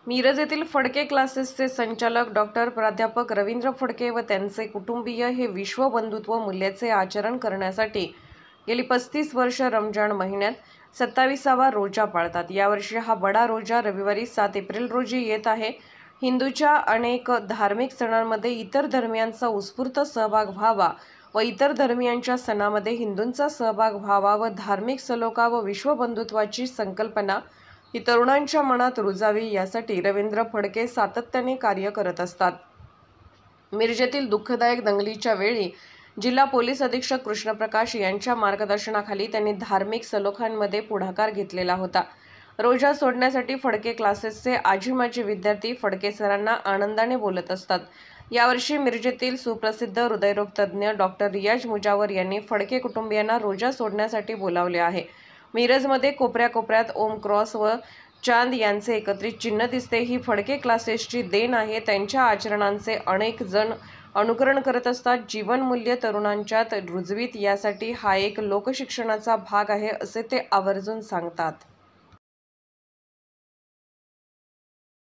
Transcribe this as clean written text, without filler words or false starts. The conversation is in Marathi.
मिरज येथील फडके क्लासेसचे संचालक डॉक्टर प्राध्यापक रवींद्र फडके व त्यांचे कुटुंबीय हे विश्व बंधुत्व मूल्याचे आचरण करण्यासाठी गेली 35 वर्ष रमजान महिन्यात 27वा रोजा पाळतात। यावर्षी हा बडा रोजा रविवारी 7 एप्रिल रोजी येत आहे। हिंदूच्या अनेक धार्मिक सणांमध्ये इतर धर्मियांचा उत्स्फूर्त सहभाग व्हावा व इतर धर्मियांच्या सणांमध्ये हिंदूंचा सहभाग व्हावा व धार्मिक सलोखा व विश्वबंधुत्वाची संकल्पना ही तरुणांच्या मनात रुजावी यासाठी रवींद्र फडके सातत्याने कार्य करत असतात। मिरजेतील दुःखदायक दंगलीच्या वेळी जिल्हा पोलीस अधीक्षक कृष्णप्रकाश यांच्या मार्गदर्शनाखाली त्यांनी धार्मिक सलोख्यांमध्ये पुढाकार घेतलेला होता। रोजा सोडण्यासाठी फडके क्लासेसचे आजी-माजी विद्यार्थी फडके सरांना आनंदाने बोलत असतात। यावर्षी मिरजेतील सुप्रसिद्ध हृदयरोग तज्ज्ञ डॉक्टर रियाज मुजावर यांनी फडके कुटुंबियांना रोजा सोडण्यासाठी बोलावले आहे। मिरजमध्ये कोपऱ्यात ओम क्रॉस व चांद यांचे एकत्रित चिन्ह दिसते। ही फडके क्लासेसची देण आहे। त्यांच्या आचरणांचे अनेक जण अनुकरण करत असतात। जीवनमूल्य तरुणांच्यात रुजवीत यासाठी हा एक लोकशिक्षणाचा भाग आहे असे ते आवर्जून सांगतात।